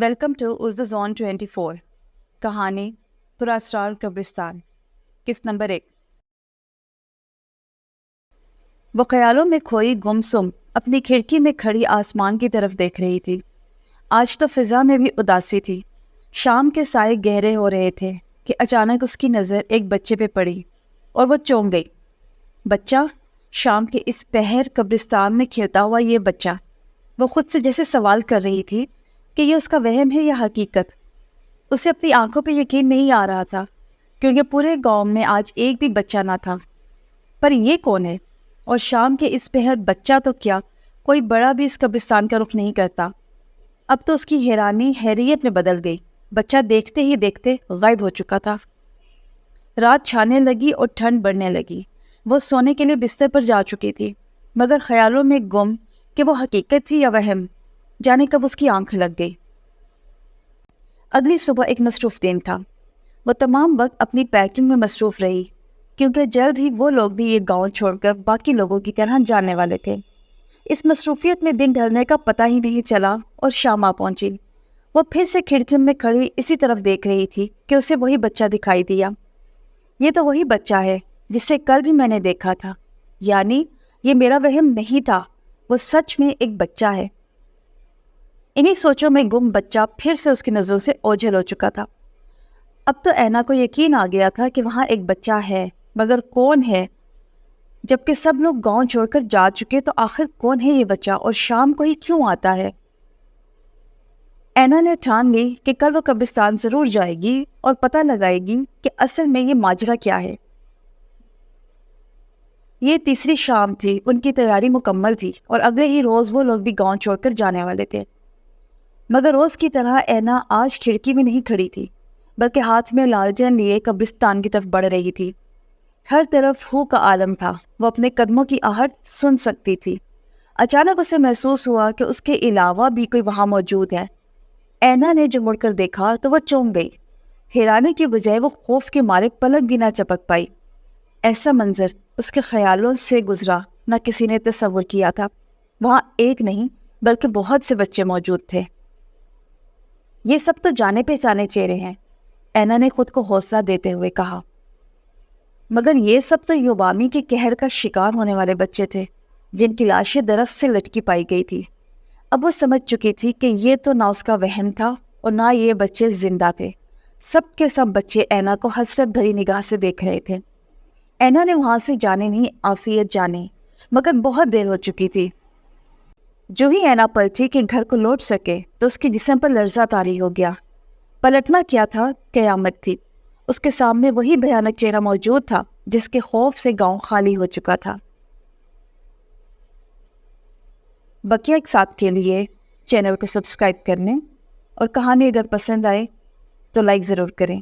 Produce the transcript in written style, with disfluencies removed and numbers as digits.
Welcome to Urdu zone 24 کہانی پراسرار قبرستان قسط نمبر 1۔ وہ خیالوں میں کھوئی گمسم اپنی کھڑکی میں کھڑی آسمان کی طرف دیکھ رہی تھی۔ آج تو فضا میں بھی اداسی تھی۔ شام کے سائے گہرے ہو رہے تھے کہ اچانک اس کی نظر ایک بچے پہ پڑی اور وہ چونک گئی۔ بچہ؟ شام کے اس پہر قبرستان میں کھیلتا ہوا یہ بچہ؟ وہ خود سے جیسے سوال کر رہی تھی کہ یہ اس کا وہم ہے یا حقیقت۔ اسے اپنی آنکھوں پہ یقین نہیں آ رہا تھا، کیونکہ پورے گاؤں میں آج ایک بھی بچہ نہ تھا۔ پر یہ کون ہے؟ اور شام کے اس پہر بچہ تو کیا، کوئی بڑا بھی اس قبرستان کا رخ نہیں کرتا۔ اب تو اس کی حیرانی حیریت میں بدل گئی۔ بچہ دیکھتے ہی دیکھتے غائب ہو چکا تھا۔ رات چھانے لگی اور ٹھنڈ بڑھنے لگی۔ وہ سونے کے لیے بستر پر جا چکی تھی، مگر خیالوں میں گم کہ وہ حقیقت تھی یا وہم، جانے کب اس کی آنکھ لگ گئی۔ اگلی صبح ایک مصروف دن تھا۔ وہ تمام وقت اپنی پیکنگ میں مصروف رہی، کیونکہ جلد ہی وہ لوگ بھی یہ گاؤں چھوڑ کر باقی لوگوں کی طرح جانے والے تھے۔ اس مصروفیت میں دن ڈھلنے کا پتہ ہی نہیں چلا اور شام آ پہنچی۔ وہ پھر سے کھڑکی میں کھڑی اسی طرف دیکھ رہی تھی کہ اسے وہی بچہ دکھائی دیا۔ یہ تو وہی بچہ ہے جسے کل بھی میں نے دیکھا تھا، یعنی یہ میرا وہم نہیں تھا، وہ سچ میں ایک بچہ ہے۔ انہی سوچوں میں گم بچہ پھر سے اس کی نظروں سے اوجھل ہو چکا تھا۔ اب تو اینا کو یقین آ گیا تھا کہ وہاں ایک بچہ ہے، مگر کون ہے؟ جبکہ سب لوگ گاؤں چھوڑ کر جا چکے تو آخر کون ہے یہ بچہ اور شام کو ہی کیوں آتا ہے؟ اینا نے ٹھان لی کہ کل وہ قبرستان ضرور جائے گی اور پتہ لگائے گی کہ اصل میں یہ ماجرا کیا ہے۔ یہ تیسری شام تھی، ان کی تیاری مکمل تھی اور اگلے ہی روز وہ لوگ بھی گاؤں چھوڑ کر جانے والے تھے۔ مگر روز کی طرح اینا آج کھڑکی میں نہیں کھڑی تھی، بلکہ ہاتھ میں لالٹین لیے قبرستان کی طرف بڑھ رہی تھی۔ ہر طرف ہو کا عالم تھا، وہ اپنے قدموں کی آہٹ سن سکتی تھی۔ اچانک اسے محسوس ہوا کہ اس کے علاوہ بھی کوئی وہاں موجود ہے۔ اینا نے جو مڑ کر دیکھا تو وہ چونک گئی۔ حیرانی کی بجائے وہ خوف کے مارے پلک بھی نہ چپک پائی۔ ایسا منظر اس کے خیالوں سے گزرا نہ کسی نے تصور کیا تھا۔ وہاں ایک نہیں بلکہ بہت سے بچے موجود تھے۔ یہ سب تو جانے پہچانے چہرے ہیں، اینا نے خود کو حوصلہ دیتے ہوئے کہا، مگر یہ سب تو یوبامی کے قہر کا شکار ہونے والے بچے تھے جن کی لاشیں درخت سے لٹکی پائی گئی تھی۔ اب وہ سمجھ چکی تھی کہ یہ تو نہ اس کا وہم تھا اور نہ یہ بچے زندہ تھے۔ سب کے سب بچے اینا کو حسرت بھری نگاہ سے دیکھ رہے تھے۔ اینا نے وہاں سے جانے نہیں عافیت جانی، مگر بہت دیر ہو چکی تھی۔ جو ہی اینا پلٹی کہ گھر کو لوٹ سکے تو اس کے جسم پر لرزہ طاری ہو گیا۔ پلٹنا کیا تھا؟ قیامت تھی۔ اس کے سامنے وہی بھیانک چہرہ موجود تھا جس کے خوف سے گاؤں خالی ہو چکا تھا۔ بقیہ ایک ساتھ کے لیے چینل کو سبسکرائب کرنے اور کہانی اگر پسند آئے تو لائک ضرور کریں۔